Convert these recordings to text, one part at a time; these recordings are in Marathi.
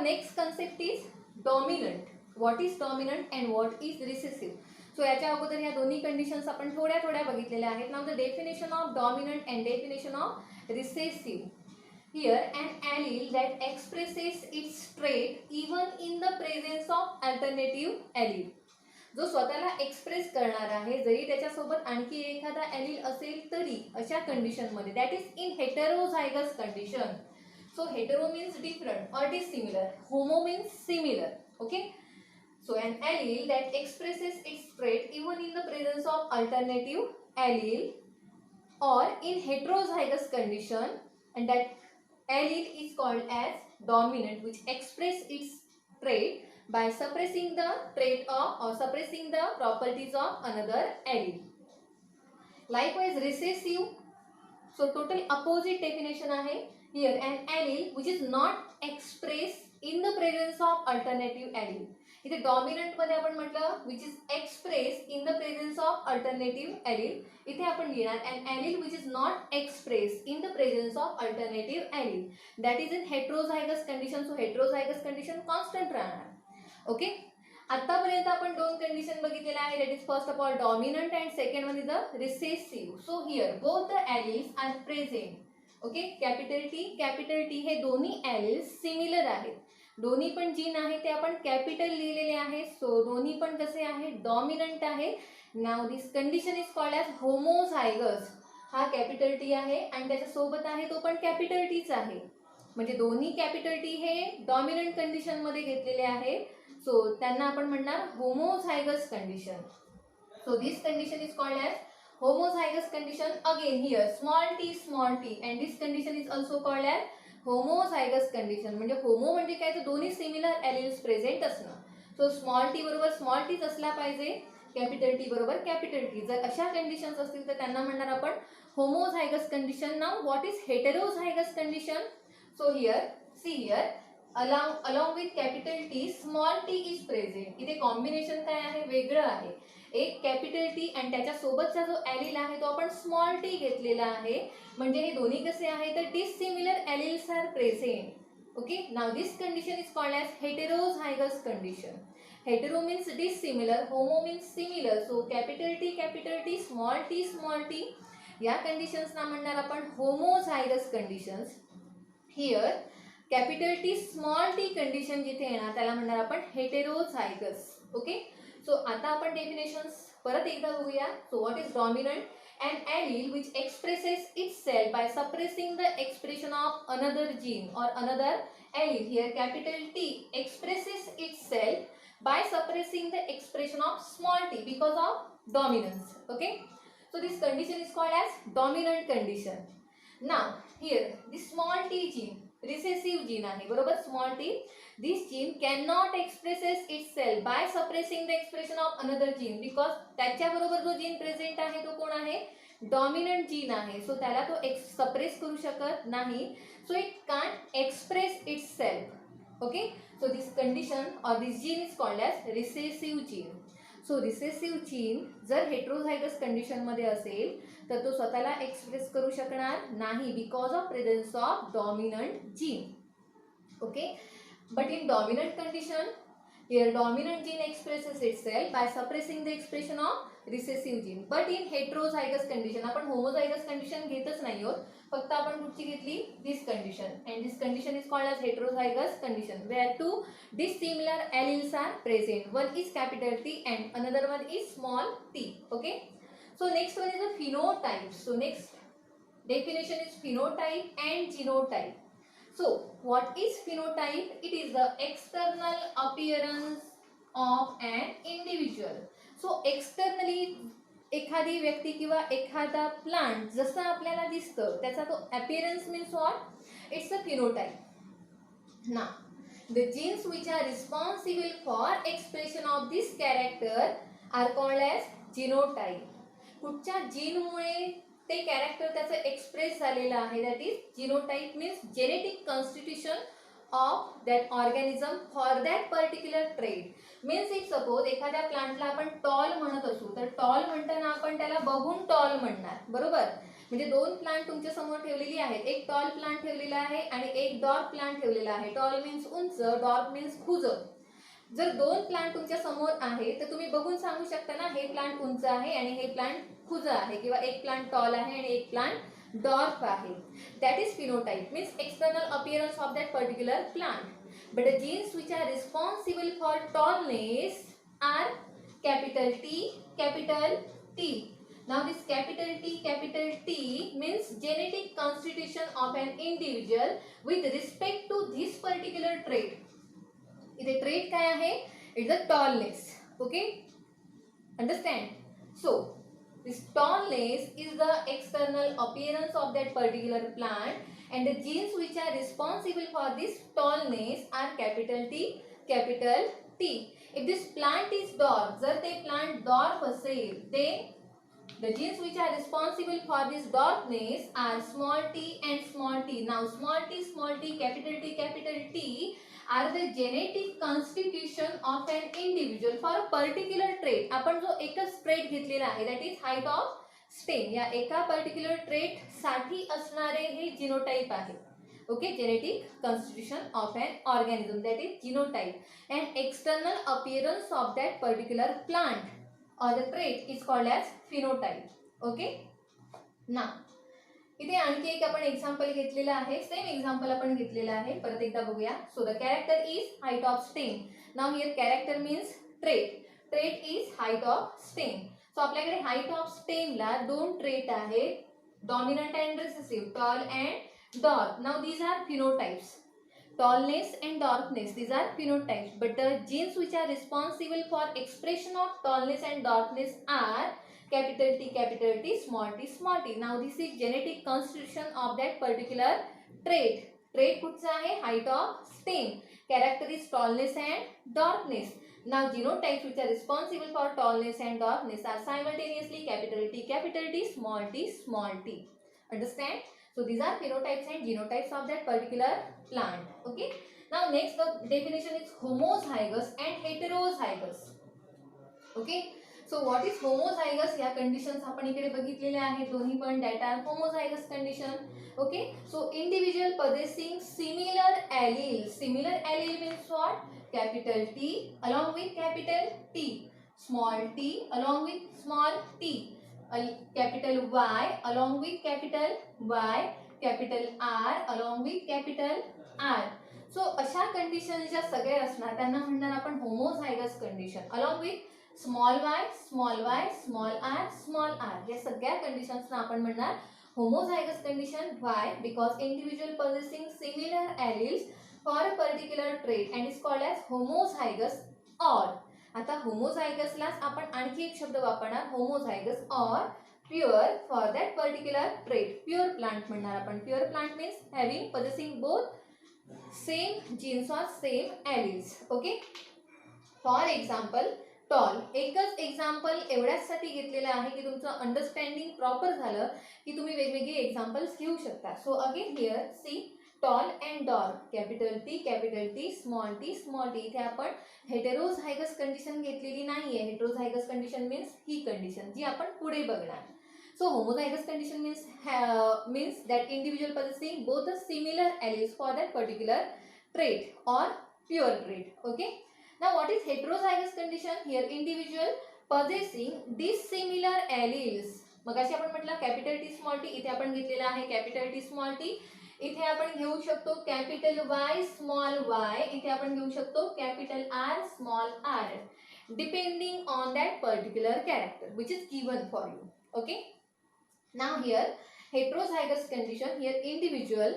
Next concept is dominant. What is dominant and what is recessive. So याच्या अगोदर या दोन्ही कंडिशन्स आपण थोड्या बघितलेल्या आहेत. Now the definition of dominant and definition of recessive. Here an allele that expresses its trait even in the presence of alternative allele. जो स्वतःला एक्सप्रेस करणार आहे जरी त्याच्यासोबत आणखी एखादा ॲलील असेल तरी अशा कंडिशनमध्ये, that is in heterozygous condition. So hetero means different और dissimilar, homo means similar. Okay. So an allele that expresses its trait even in the presence of alternative allele or in heterozygous condition, and that allele is called as dominant, which express its trait by suppressing the trait of or suppressing the properties of another allele. Likewise recessive, so total opposite definition आहे. Here an allele which is not expressed in the presence of alternative allele. इथे डॉमिनंट मध्ये आपण म्हटलं which is express in the presence of alternative allele. इथे आपण लिहिणार and allele which is not express in the presence of alternative allele, that is in heterozygous condition. So heterozygous condition constant राहणार. ओके. आतापर्यंत आपण दोन कंडिशन बघितलेल्या आहे, that is first of all dominant and second one is the recessive. So here both the alleles are present. Okay. Capital T हे दोन्ही ॲलील्स सिमिलर आहेत. दोन्ही पण जीन आहे ते आपण कॅपिटल लिहिलेले आहे. सो दोन्ही पण कसे आहे, डॉमिनंट आहे. Now this condition is called as homozygous. हा कॅपिटल टी आहे आणि त्याच्यासोबत आहे तो पण कॅपिटल टीच आहे. म्हणजे दोन्ही कॅपिटल टी हे डॉमिनंट कंडिशन मध्ये घेतलेले आहे. सो त्यांना आपण म्हणणार homozygous condition. So this condition is called as homozygous condition. Again here small t and this condition is also called as homozygous condition. म्हणजे होमो म्हणजे काय, तर दोन्ही सिमिलर ॲलील्स प्रेझेंट असणं. सो स्मॉल टी बरोबर स्मॉल टीच असला पाहिजे, कॅपिटल टी बरोबर कॅपिटल टी. जर अशा कंडिशन्स असतील तर त्यांना म्हणणार आपण homozygous condition. Now what is heterozygous condition. So here see here along with capital T small t is present. इथे कॉम्बिनेशन काय आहे, वेगळं आहे. एक कॅपिटल टी आणि त्याच्या सोबतचा जो ॲलील आहे तो आपण स्मॉल टी घेतलेला आहे. म्हणजे हे दोन्ही कसे आहे तर dissimilar alleles are present. Okay. Now this condition is called as heterozygous condition. Hetero means dissimilar, homo means similar. So capital T small T या कंडिशन्सना म्हणणार आपण homozygous conditions. Here capital T small T condition जिथे येणार त्याला म्हणणार आपण हेटेरोझायगस. ओके. सो आता आपण डेफिनेशन्स परत एकदा बघूया. So what is dominant, an allele which expresses itself by suppressing the expression of another gene or another allele. Here capital T expresses itself by suppressing the expression of small t because of dominance. Okay. So this condition is called as dominant condition. Now here this small t gene recessive gene आहे बरोबर. Small T, this gene cannot expresses itself by suppressing the expression of another gene because त्याच्याबरोबर जो जीन प्रेझेंट आहे तो कोण आहे, डॉमिनंट जीन आहे. सो त्याला तो सप्रेस करू शकत नाही. So it can't express itself. Okay. So this condition or this gene is called as recessive gene. So recessive gene जर हेट्रोझायगस कंडिशनमध्ये असेल तर तो स्वतःला एक्सप्रेस करू शकणार नाही because of presence of dominant gene. Okay. But in dominant condition here dominant gene expresses itself by suppressing the expression of recessive gene. But in heterozygous condition आपण homozygous condition घेतच नाही आहोत, फक्त आपण कुठची घेतली, this condition, and this condition is called as heterozygous condition where two dissimilar alleles are present. One is capital T and another one is small t. Okay. So next one is the phenotype. So next definition is phenotype and genotype. So what is phenotype? It is the external appearance of an individual. So externally एखादी व्यक्ती किंवा एखादा प्लांट जसं आपल्याला दिसतं त्याचा तो appearance means what? It's a phenotype. Now the genes which are responsible for expression of this character are called as genotype. कुठच्या जीनमुळे ते कॅरेक्टर त्याचं एक्सप्रेस झालेलं आहे, that is genotype. Means genetic constitution of that organism for that particular trait. Means if suppose एखाद्या प्लांटला आपण टॉल म्हणत असू तर टॉल म्हणताना आपण त्याला बघून टॉल म्हणणार बरोबर. म्हणजे दोन प्लांट तुमच्या समोर ठेवलेली आहेत, एक टॉल प्लांट ठेवलेला आहे आणि एक डॉर्फ प्लांट ठेवलेला आहे. टॉल मीन्स उंच, डॉर्फ मीन्स खुज. जर दोन प्लांट तुमच्या समोर आहे तर तुम्ही बघून सांगू शकता ना हे प्लांट उंच आहे आणि हे प्लांट खुज आहे, किंवा एक प्लांट टॉल आहे आणि एक प्लांट डॉर्फ आहे. That is phenotype, means external appearance of that particular plant. But the genes which are responsible for tallness are capital T, capital T. Now this capital T means genetic constitution of an individual with respect to this particular trait. इथे trait काय आहे? It's the tallness. Okay? Understand? So this tallness is the external appearance of that particular plant, and the genes which are responsible for this tallness are capital T, capital T. If this plant is dwarf, जर ते plant dwarf असेल, then the genes which are responsible for this dwarfness are small t and small t. Now small t, capital T are the genetic constitution of an individual for a particular trait. आपण जो एकच trait घेतलेला आहे, that is height of stem. या एका पर्टिक्युलर ट्रेट साठी असणारे हे जीनोटाइप आहे. Okay, genetic constitution of an organism, that is genotype and external appearance of that particular plant or the trait is called as phenotype. Okay, now इथे आणखी एक आपण एक्झाम्पल घेतलेलं आहे, सेम एक्झाम्पल आपण घेतलेलं आहे, परत एकदा बघूया. So the character is height of stem. Now here character means trait, trait is height of stem. So आपल्याकडे हाईट ऑफ स्टेमला दोन ट्रेट आहेत, dominant and recessive, tall and dwarf. Now these are phenotypes. Tallness and dwarfness, these are phenotypes, but the genes which are responsible for expression of tallness and dwarfness are capital T, small t, small t. Now this is genetic constitution of that particular trait. Trait कुठचा आहे? Height of stem. Character is tallness and dwarfness. Now genotypes which are responsible for tallness and dwarfness are simultaneously capital T, small t. Understand? So these are phenotypes and genotypes of that particular plant. Okay. Now next the definition is homozygous and heterozygous. Okay. So what is homozygous? या conditions आपण इकडे बघितलेले आहेत दोन्ही पण, that are homozygous condition. Okay. So individual possessing similar allele. Similar allele means what? Capital T along with capital T, small t along with small t, capital Y along with capital Y, capital R along with capital R. So अशा कंडिशन ज्या सगळ्या असणार त्यांना म्हणणार आपण homozygous condition, along with small y, small r, small r. या सगळ्या कंडिशन्सना आपण म्हणणार homozygous condition. Why? Because individual possessing similar alleles for a particular trait and is called as homozygous. Or आता होमोझायगसलाच आपण आणखी एक शब्द वापरणार, homozygous or pure for that particular trait. Pure plant म्हणणार आपण. Pure plant means having possessing both same jeans or same alleles. Okay. For example tall. एकच एक्झाम्पल एवढ्यासाठी घेतलेलं आहे की तुमचं अंडरस्टँडिंग प्रॉपर झालं की तुम्ही वेगवेगळे एक्झाम्पल्स घेऊ शकता. So again here see tall and dwarf, capital T, small T. इथे आपण हेटेरोझायगस कंडिशन घेतलेली नाहीये. हेटेरोझायगस कंडिशन मीन्स ही कंडिशन जी आपण पुढे बघणार. So homozygous condition means that individual possessing both the similar alleles for that particular trait or pure trait. Okay. Now what is heterozygous condition? Here individual possessing dissimilar alleles. मगाशी आपण म्हटलं कॅपिटल टी स्मॉल टी, इथे आपण घेतलेला आहे कॅपिटल टी स्मॉल टी. इथे आपण घेऊ शकतो कॅपिटल वाय स्मॉल वाय. इथे आपण घेऊ शकतो capital R small R, depending on that particular character which is given for you. Okay. Now here heterozygous condition, here individual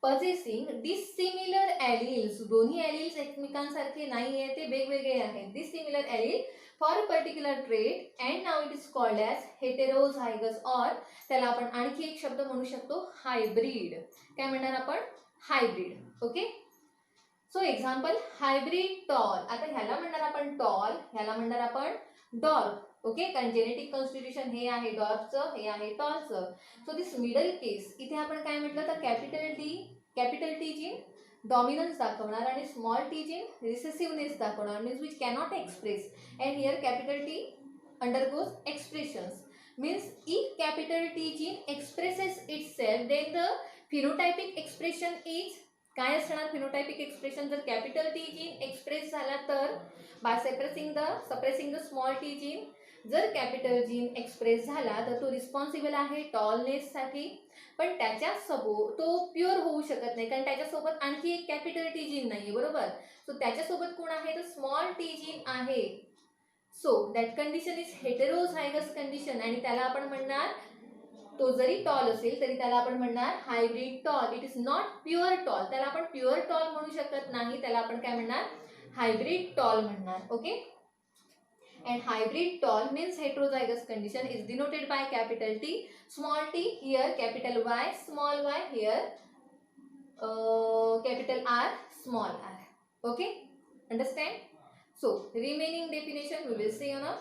possessing dissimilar alleles. दोन्ही alleles एकमेकांसारखे नाही आहे, ते वेगवेगळे आहेत. Dissimilar allele for a particular trait and now it is called as heterozygous, or त्याला आपण आणखी एक शब्द म्हणू शकतो हायब्रिड. काय म्हणणार आपण? Hybrid. Okay. So example hybrid tall. आता ह्याला म्हणणार आपण टॉल, ह्याला म्हणणार आपण डॉर्फ. ओके. कारण जेनेटिक कॉन्स्टिट्यूशन हे आहे डॉर्फचं, हे आहे टॉलचं. सो दिस मिडल केस, इथे आपण काय म्हटलं तर कॅपिटल टी जीन डॉमिनन्स दाखवणार आणि स्मॉल टी जीन रिसेसिव्हनेस दाखवणार, means which cannot express. And here capital T undergoes expressions, means if capital T gene expresses itself then the phenotypic expression is काय असणार phenotypic expression जर capital T gene express झाला तर by suppressing the small t gene जर कॅपिटल जीन एक्सप्रेस झाला तर तो रिस्पॉन्सिबल आहे टॉलनेस साठी पण त्याच्यासोबत तो प्युअर होऊ शकत नाही कारण त्याच्यासोबत आणखी एक कॅपिटल टी जीन नाहीये बरोबर सो त्याच्यासोबत कोण आहे तर स्मॉल टी जीन आहे so that condition is heterozygous condition आणि त्याला आपण म्हणणार तो जरी टॉल असेल तरी त्याला आपण म्हणणार hybrid tall it is not pure tall त्याला आपण प्युअर टॉल म्हणू शकत नाही त्याला आपण काय म्हणणार हायब्रिड टॉल म्हणणार okay and hybrid tall means heterozygous condition is denoted by capital T small t here capital Y small y here capital R small r okay understand so remaining definition we will see on a